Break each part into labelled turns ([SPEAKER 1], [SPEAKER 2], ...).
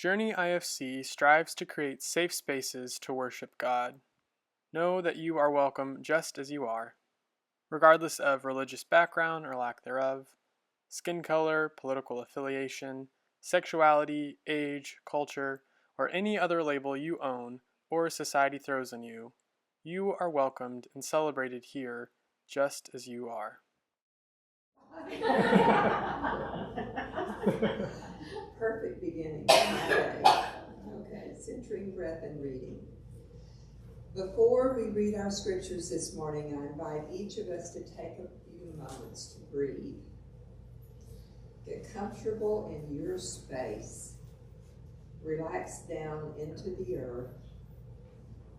[SPEAKER 1] Journey IFC strives to create safe spaces to worship God. Know that you are welcome just as you are, regardless of religious background or lack thereof, skin color, political affiliation, sexuality, age, culture, or any other label you own or society throws on you. You are welcomed and celebrated here just as you are.
[SPEAKER 2] Perfect beginning. Okay, centering breath and reading. Before we read our scriptures this morning, I invite each of us to take a few moments to breathe. Get comfortable in your space. Relax down into the earth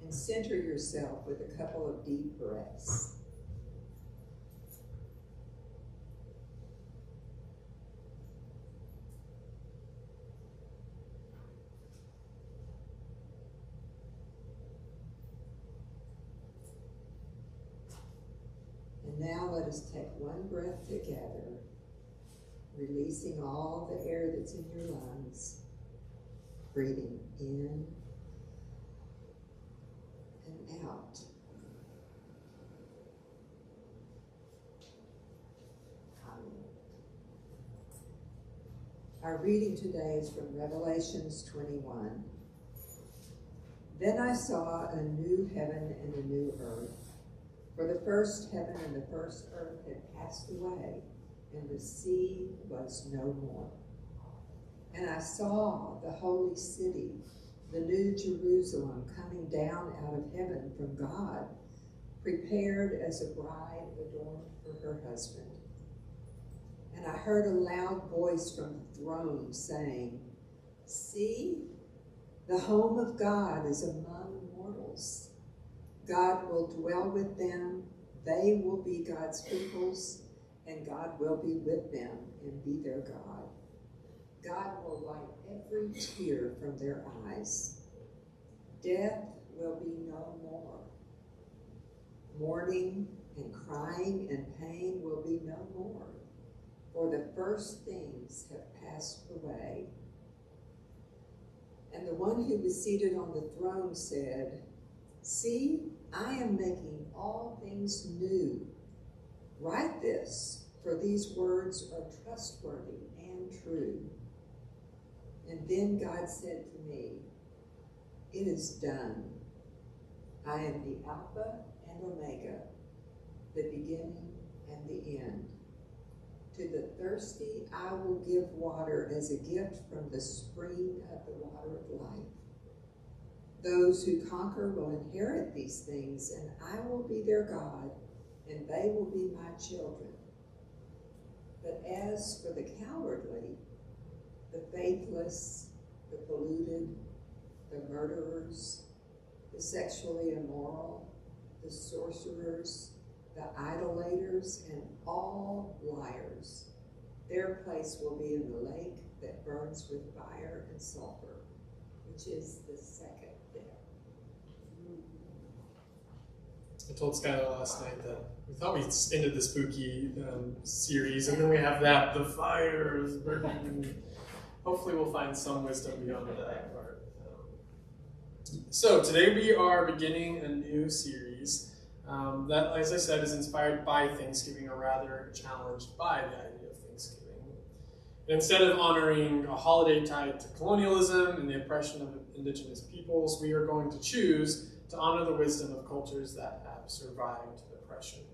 [SPEAKER 2] and center yourself with a couple of deep breaths. And now let us take one breath together, releasing all the air that's in your lungs, breathing in and out. Our reading today is from Revelations 21. Then I saw a new heaven and a new earth. For the first heaven and the first earth had passed away, and the sea was no more. And I saw the holy city, the new Jerusalem, coming down out of heaven from God, prepared as a bride adorned for her husband. And I heard a loud voice from the throne saying, "See, the home of God is among mortals. God will dwell with them, they will be God's peoples, and God will be with them and be their God. God will wipe every tear from their eyes. Death will be no more. Mourning and crying and pain will be no more, for the first things have passed away." And the one who was seated on the throne said, "See, I am making all things new. Write this, for these words are trustworthy and true." And then God said to me, "It is done. I am the Alpha and Omega, the beginning and the end. To the thirsty I will give water as a gift from the spring of the water of life. Those who conquer will inherit these things, and I will be their God, and they will be my children. But as for the cowardly, the faithless, the polluted, the murderers, the sexually immoral, the sorcerers, the idolaters, and all liars, their place will be in the lake that burns with fire and sulfur, which is the second death."
[SPEAKER 1] I told Skylar last night that we thought we ended the spooky series, and then we have the fires burning. Hopefully we'll find some wisdom beyond that part. So today we are beginning a new series that, as I said, is inspired by Thanksgiving, or rather challenged by the idea of Thanksgiving. And instead of honoring a holiday tied to colonialism and the oppression of indigenous peoples, we are going to choose to honor the wisdom of cultures that have survived oppression.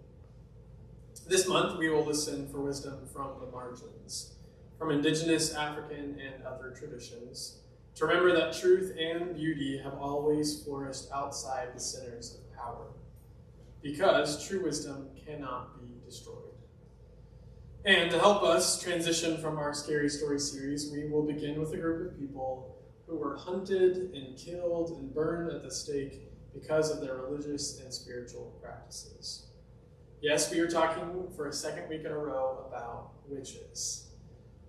[SPEAKER 1] This month, we will listen for wisdom from the margins, from indigenous, African, and other traditions, to remember that truth and beauty have always flourished outside the centers of power, because true wisdom cannot be destroyed. And to help us transition from our Scary Story series, we will begin with a group of people who were hunted and killed and burned at the stake because of their religious and spiritual practices. Yes, we are talking for a second week in a row about witches.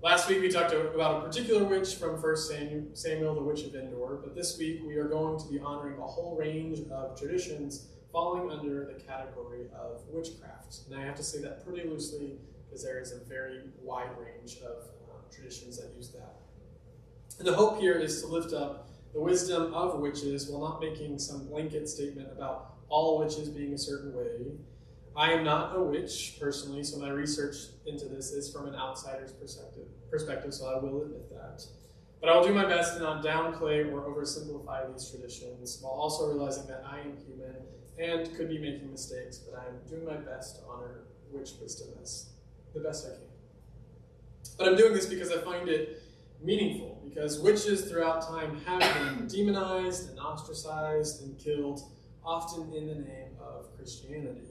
[SPEAKER 1] Last week we talked about a particular witch from 1 Samuel, the witch of Endor, but this week we are going to be honoring a whole range of traditions falling under the category of witchcraft. And I have to say that pretty loosely because there is a very wide range of traditions that use that. And the hope here is to lift up the wisdom of witches while not making some blanket statement about all witches being a certain way. I am not a witch, personally, so my research into this is from an outsider's perspective, so I will admit that. But I will do my best to not downplay or oversimplify these traditions, while also realizing that I am human and could be making mistakes, but I am doing my best to honor witch wisdom as the best I can. But I'm doing this because I find it meaningful, because witches throughout time have been demonized and ostracized and killed, often in the name of Christianity.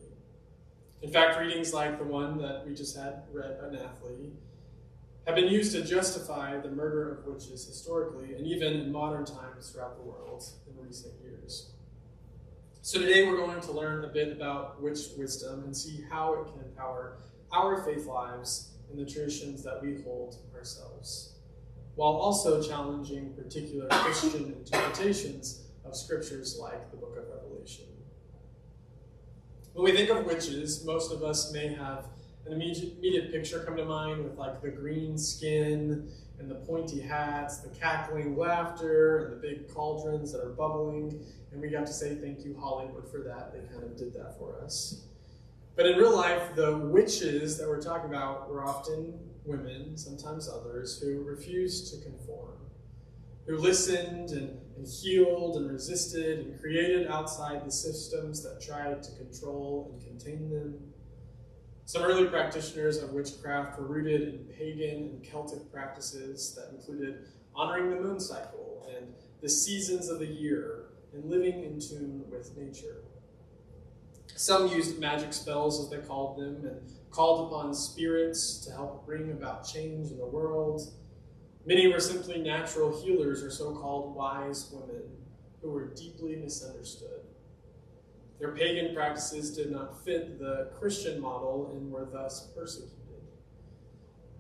[SPEAKER 1] In fact, readings like the one that we just had read by Nathalie have been used to justify the murder of witches historically, and even in modern times throughout the world in recent years. So today we're going to learn a bit about witch wisdom and see how it can empower our faith lives and the traditions that we hold ourselves, while also challenging particular Christian interpretations of scriptures like the book of Revelation. When we think of witches, most of us may have an immediate picture come to mind with like the green skin and the pointy hats, the cackling laughter, and the big cauldrons that are bubbling. And we got to say thank you, Hollywood, for that. They kind of did that for us. But in real life, the witches that we're talking about were often women, sometimes others, who refused to conform, who listened and healed and resisted and created outside the systems that tried to control and contain them. Some early practitioners of witchcraft were rooted in pagan and Celtic practices that included honoring the moon cycle and the seasons of the year and living in tune with nature. Some used magic spells, as they called them, and called upon spirits to help bring about change in the world. Many were simply natural healers or so-called wise women who were deeply misunderstood. Their pagan practices did not fit the Christian model and were thus persecuted.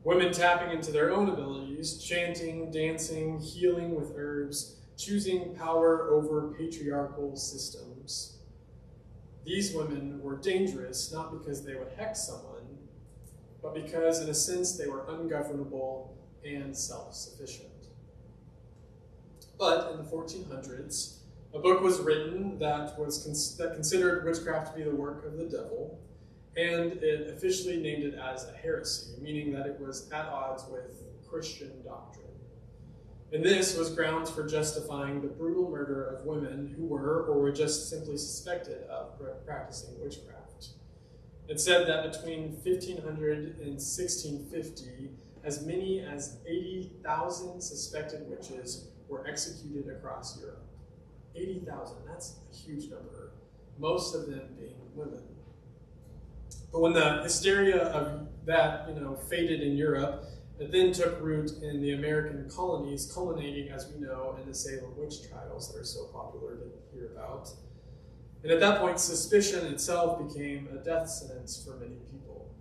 [SPEAKER 1] Women tapping into their own abilities, chanting, dancing, healing with herbs, choosing power over patriarchal systems. These women were dangerous not because they would hex someone, but because, in a sense, they were ungovernable and self-sufficient. But in the 1400s, a book was written that considered witchcraft to be the work of the devil, and it officially named it as a heresy, meaning that it was at odds with Christian doctrine. And this was grounds for justifying the brutal murder of women who were or were just simply suspected of practicing witchcraft. It said that between 1500 and 1650, as many as 80,000 suspected witches were executed across Europe. 80,000, that's a huge number, most of them being women. But when the hysteria of that, faded in Europe, it then took root in the American colonies, culminating, as we know, in the Salem witch trials that are so popular to hear about. And at that point, suspicion itself became a death sentence for many people.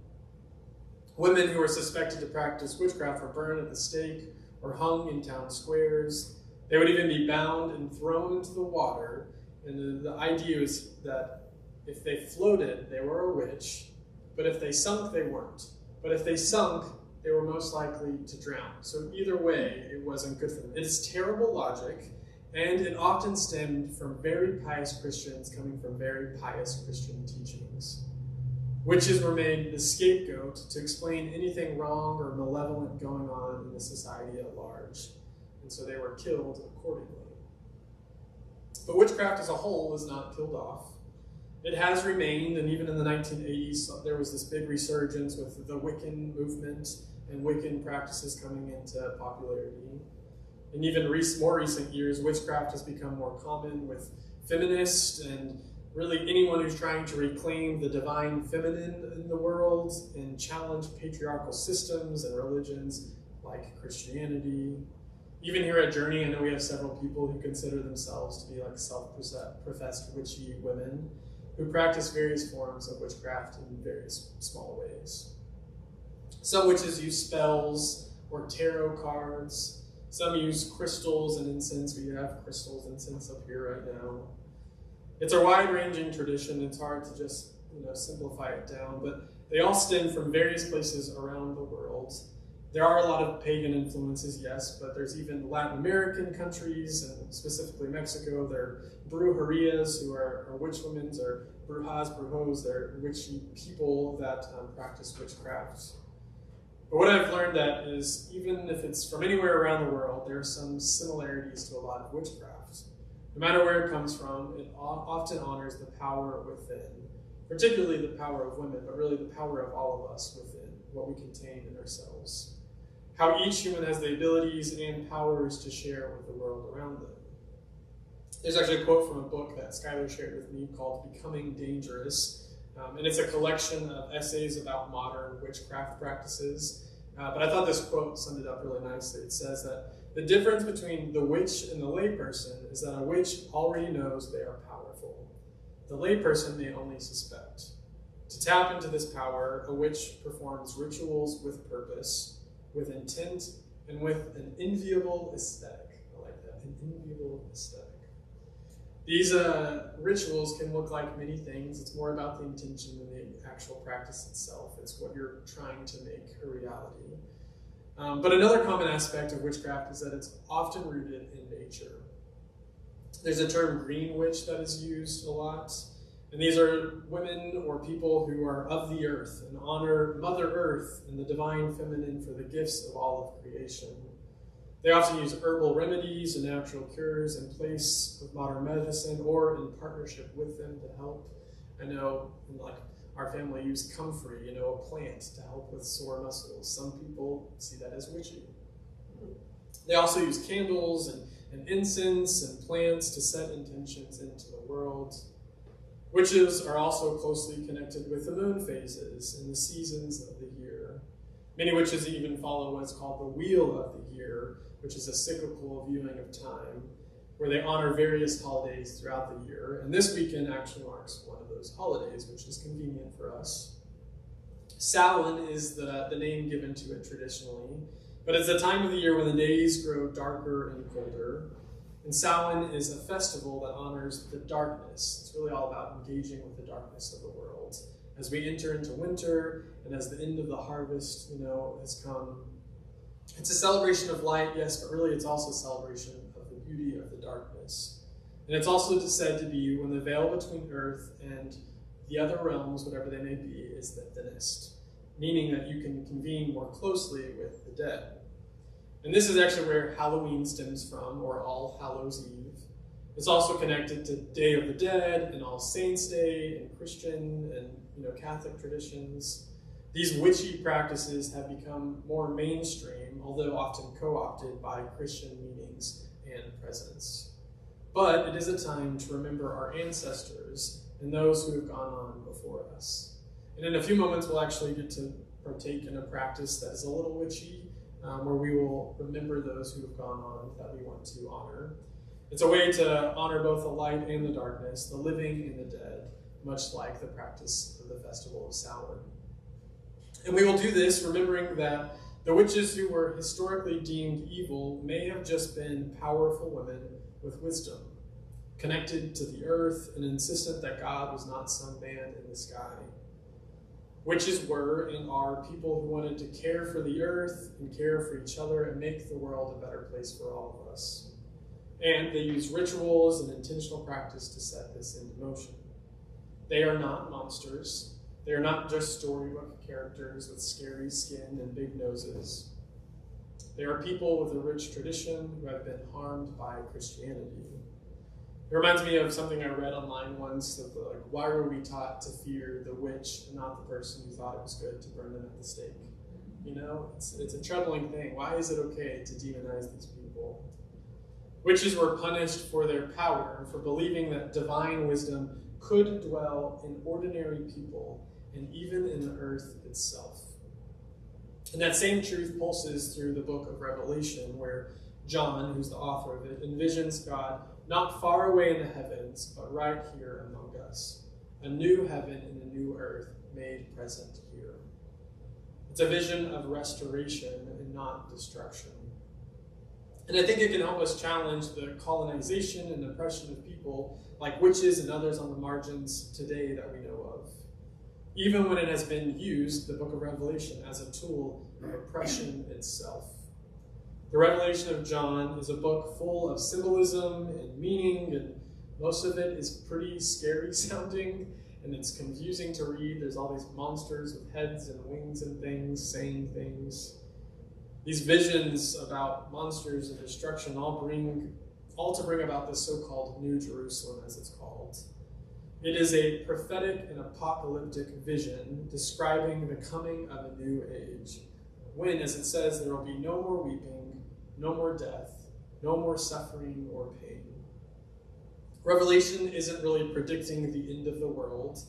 [SPEAKER 1] Women who were suspected to practice witchcraft were burned at the stake or hung in town squares. They would even be bound and thrown into the water. And the idea is that if they floated, they were a witch, but if they sunk, they weren't. But if they sunk, they were most likely to drown. So either way, it wasn't good for them. It is terrible logic, and it often stemmed from very pious Christians coming from very pious Christian teachings. Witches were made the scapegoat to explain anything wrong or malevolent going on in the society at large, and so they were killed accordingly. But witchcraft as a whole is not killed off. It has remained, and even in the 1980s, there was this big resurgence with the Wiccan movement and Wiccan practices coming into popularity. In even more recent years, witchcraft has become more common with feminists and really anyone who's trying to reclaim the divine feminine in the world and challenge patriarchal systems and religions like Christianity. Even here at Journey, I know we have several people who consider themselves to be like self-professed witchy women who practice various forms of witchcraft in various small ways. Some witches use spells or tarot cards. Some use crystals and incense. We have crystals and incense up here right now. It's a wide-ranging tradition. It's hard to just simplify it down, but they all stem from various places around the world. There are a lot of pagan influences, yes, but there's even Latin American countries, and specifically Mexico. There are brujerias, who are witch women, or brujas, brujos, they're witchy people that practice witchcraft. But what I've learned that is, even if it's from anywhere around the world, there are some similarities to a lot of witchcraft. No matter where it comes from, it often honors the power within, particularly the power of women, but really the power of all of us within, what we contain in ourselves. How each human has the abilities and powers to share with the world around them. There's actually a quote from a book that Skylar shared with me called Becoming Dangerous, and it's a collection of essays about modern witchcraft practices. But I thought this quote summed it up really nicely. It says that the difference between the witch and the layperson is that a witch already knows they are powerful. The layperson may only suspect. To tap into this power, a witch performs rituals with purpose, with intent, and with an enviable aesthetic. I like that, an enviable aesthetic. These rituals can look like many things. It's more about the intention than the actual practice itself. It's what you're trying to make a reality. But another common aspect of witchcraft is that it's often rooted in nature. There's a term green witch that is used a lot. And these are women or people who are of the earth and honor Mother Earth and the divine feminine for the gifts of all of creation. They often use herbal remedies and natural cures in place of modern medicine or in partnership with them to help. I know, like, our family used comfrey, a plant to help with sore muscles. Some people see that as witchy. They also use candles and incense and plants to set intentions into the world. Witches are also closely connected with the moon phases and the seasons of the year. Many witches even follow what's called the wheel of the year, which is a cyclical viewing of time, where they honor various holidays throughout the year. And this weekend actually marks one of those holidays, which is convenient for us. Samhain is the name given to it traditionally, but it's a time of the year when the days grow darker and colder. And Samhain is a festival that honors the darkness. It's really all about engaging with the darkness of the world. As we enter into winter, and as the end of the harvest, has come. It's a celebration of light, yes, but really it's also a celebration of the beauty of the darkness. And it's also said to be when the veil between earth and the other realms, whatever they may be, is the thinnest, meaning that you can convene more closely with the dead. And this is actually where Halloween stems from, or All Hallows Eve. It's also connected to Day of the Dead and All Saints' Day and Christian and Catholic traditions. These witchy practices have become more mainstream, although often co-opted by Christian meanings and presence. But it is a time to remember our ancestors and those who have gone on before us. And in a few moments, we'll actually get to partake in a practice that is a little witchy, where we will remember those who have gone on that we want to honor. It's a way to honor both the light and the darkness, the living and the dead, much like the practice of the festival of Samhain. And we will do this remembering that the witches who were historically deemed evil may have just been powerful women with wisdom, connected to the earth and insistent that God was not some man in the sky. Witches were and are people who wanted to care for the earth and care for each other and make the world a better place for all of us. And they use rituals and intentional practice to set this into motion. They are not monsters. They are not just storybook characters with scary skin and big noses. They are people with a rich tradition who have been harmed by Christianity. It reminds me of something I read online once, of why were we taught to fear the witch and not the person who thought it was good to burn them at the stake? It's a troubling thing. Why is it okay to demonize these people? Witches were punished for their power, for believing that divine wisdom could dwell in ordinary people and even in the earth itself. And that same truth pulses through the book of Revelation, where John, who's the author of it, envisions God not far away in the heavens, but right here among us. A new heaven and a new earth made present here. It's a vision of restoration and not destruction. And I think it can help us challenge the colonization and oppression of people like witches and others on the margins today that we know of. even when it has been used, the book of Revelation, as a tool of oppression itself. The Revelation of John is a book full of symbolism and meaning, and most of it is pretty scary sounding, and it's confusing to read. There's all these monsters with heads and wings and things saying things. These visions about monsters and destruction all to bring about this so-called New Jerusalem, as it's called. It is a prophetic and apocalyptic vision describing the coming of a new age, when, as it says, there will be no more weeping, no more death, no more suffering or pain. Revelation isn't really predicting the end of the world.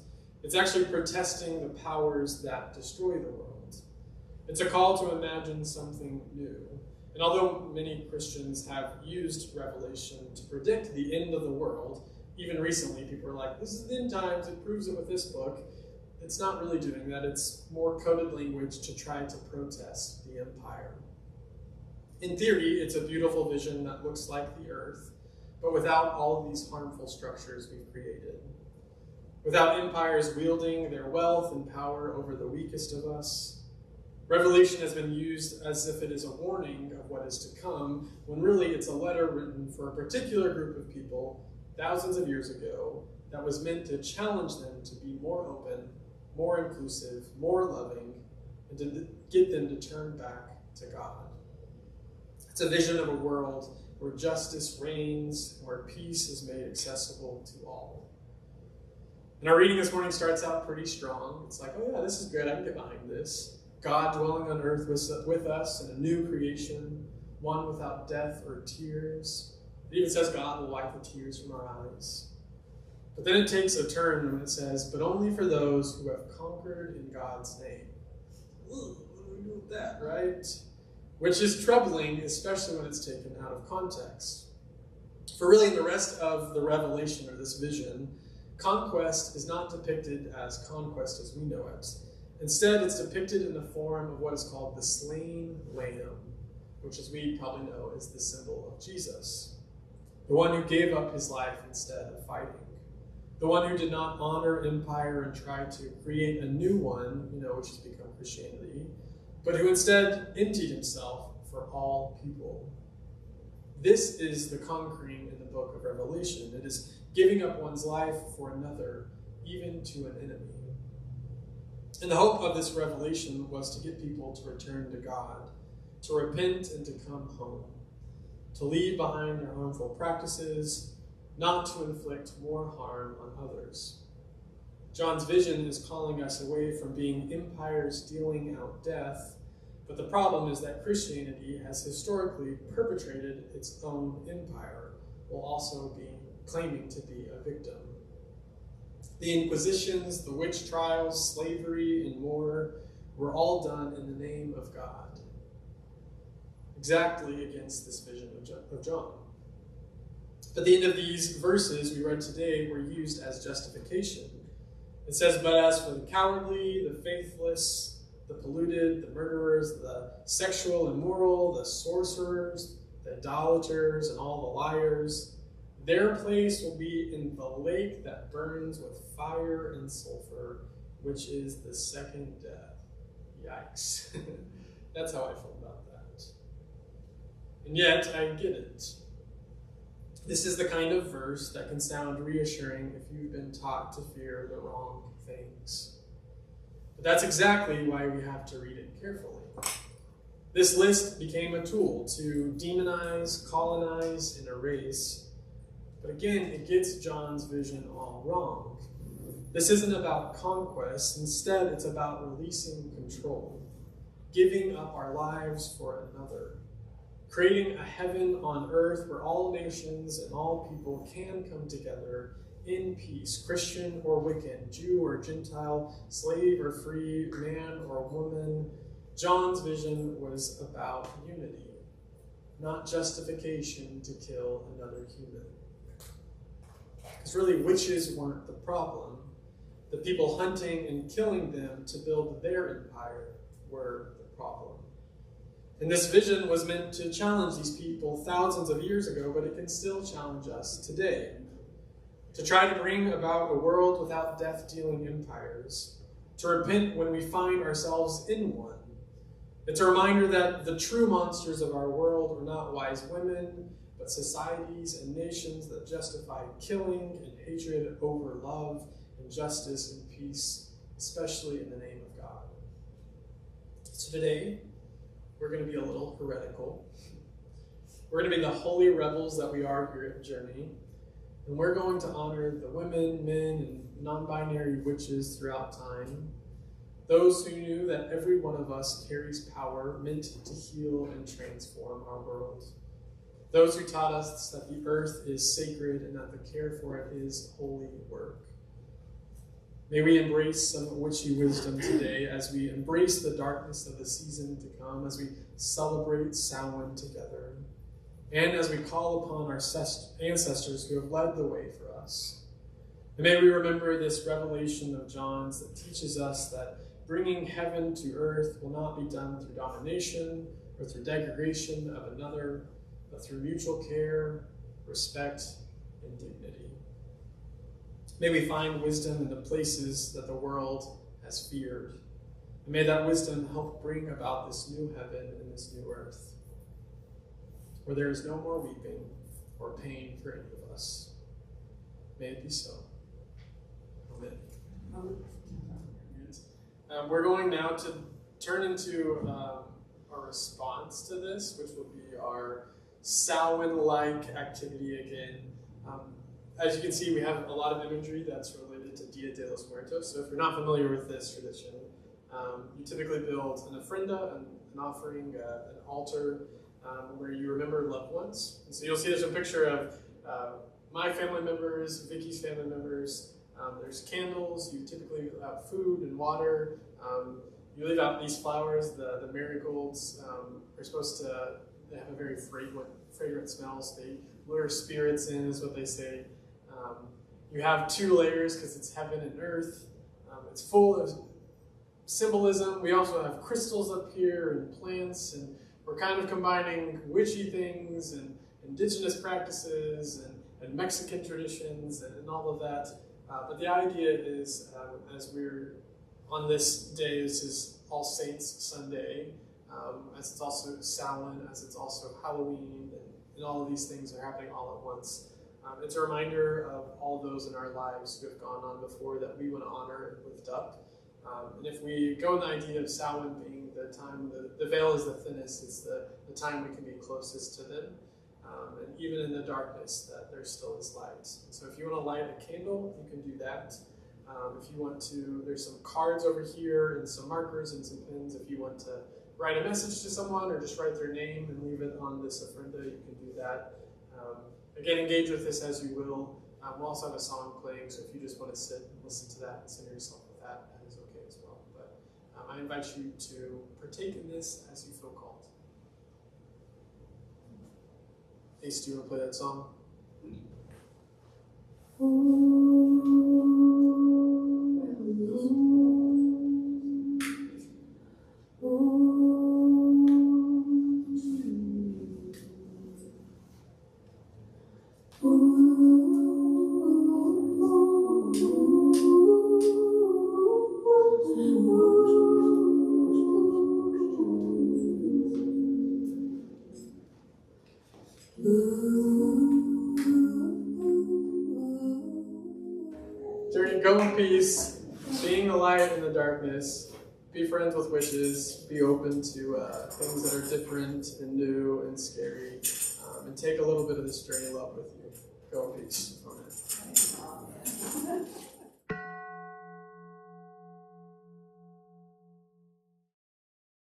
[SPEAKER 1] It's actually protesting the powers that destroy the world. It's a call to imagine something new. And although many Christians have used Revelation to predict the end of the world, even recently people are like, this is the end times, it proves it with this book. It's not really doing that. It's more coded language to try to protest the empire. In theory, it's a beautiful vision that looks like the earth, but without all of these harmful structures we've created. Without empires wielding their wealth and power over the weakest of us. Revelation has been used as if it is a warning of what is to come, when really it's a letter written for a particular group of people thousands of years ago that was meant to challenge them to be more open, more inclusive, more loving, and to get them to turn back to God. It's a vision of a world where justice reigns, where peace is made accessible to all. And our reading this morning starts out pretty strong. It's like, oh yeah, this is good, I can get behind this. God dwelling on earth with us in a new creation, one without death or tears. It even says God will wipe the tears from our eyes. But then it takes a turn when it says, but only for those who have conquered in God's name. Ooh, what do we do with that, right? Which is troubling, especially when it's taken out of context. For really, in the rest of the Revelation, or this vision, conquest is not depicted as conquest as we know it. Instead, it's depicted in the form of what is called the slain lamb, which, as we probably know, is the symbol of Jesus. The one who gave up his life instead of fighting. The one who did not honor empire and try to create a new one, which has become Christianity, but who instead emptied himself for all people. This is the conquering in the book of Revelation. It is giving up one's life for another, even to an enemy. And the hope of this revelation was to get people to return to God, to repent and to come home, to leave behind their harmful practices, not to inflict more harm on others. John's vision is calling us away from being empires dealing out death, but the problem is that Christianity has historically perpetrated its own empire, while also claiming to be a victim. The Inquisitions, the witch trials, slavery, and more were all done in the name of God, exactly against this vision of John. At the end of these verses we read today were used as justification. It says, but as for the cowardly, the faithless, the polluted, the murderers, the sexual immoral, the sorcerers, the idolaters, and all the liars, their place will be in the lake that burns with fire and sulfur, which is the second death. Yikes. That's how I feel about that. And yet, I get it. This is the kind of verse that can sound reassuring if you've been taught to fear the wrong things. But that's exactly why we have to read it carefully. This list became a tool to demonize, colonize, and erase. But again, it gets John's vision all wrong. This isn't about conquest. Instead, it's about releasing control, giving up our lives for another, creating a heaven on earth where all nations and all people can come together in peace, Christian or Wiccan, Jew or Gentile, slave or free, man or woman. John's vision was about unity, not justification to kill another human. Because really, witches weren't the problem. The people hunting and killing them to build their empire were the problem. And this vision was meant to challenge these people thousands of years ago, but it can still challenge us today. To try to bring about a world without death-dealing empires, to repent when we find ourselves in one. It's a reminder that the true monsters of our world are not wise women, but societies and nations that justify killing and hatred over love and justice and peace, especially in the name of God. So today, we're going to be a little heretical. We're going to be the holy rebels that we are here at Journey, and we're going to honor the women, men, and non-binary witches throughout time, those who knew that every one of us carries power meant to heal and transform our world, those who taught us that the earth is sacred and that the care for it is holy work. May we embrace some witchy wisdom today as we embrace the darkness of the season to come, as we celebrate Samhain together, and as we call upon our ancestors who have led the way for us. And may we remember this revelation of John's that teaches us that bringing heaven to earth will not be done through domination or through degradation of another, but through mutual care, respect, and dignity. May we find wisdom in the places that the world has feared. And may that wisdom help bring about this new heaven and this new earth, where there is no more weeping or pain for any of us. May it be so. Amen. We're going now to turn into our response to this, which will be our Samhain-like activity again. As you can see, we have a lot of imagery that's related to Dia de los Muertos. So if you're not familiar with this tradition, you typically build an ofrenda, an offering, an altar, where you remember loved ones. And so you'll see there's a picture of my family members, Vicky's family members. There's candles. You typically have food and water. You leave out these flowers. The marigolds are supposed to have a very fragrant smell. So they lure spirits in, is what they say. You have 2 layers because it's heaven and earth. It's full of symbolism. We also have crystals up here and plants, and we're kind of combining witchy things and indigenous practices and Mexican traditions and all of that. But the idea is, as we're on this day, this is All Saints Sunday, as it's also Samhain, as it's also Halloween, and all of these things are happening all at once. It's a reminder of all those in our lives who have gone on before that we want to honor and lift up. And if we go in the idea of Samhain being the time, the veil is the thinnest, it's the time we can be closest to them. And even in the darkness, that there still is light. So if you want to light a candle, you can do that. If you want to, there's some cards over here and some markers and some pens. If you want to write a message to someone or just write their name and leave it on this ofrenda, you can do that. Again, engage with this as you will. We'll also have a song playing, so if you just want to sit and listen to that and center yourself with that, that is okay as well. But I invite you to partake in this as you feel called. Ace, do you want to play that song? Go in peace, being a light in the darkness, be friends with witches, be open to things that are different and new and scary, and take a little bit of this journey love with you. Go in peace. Amen.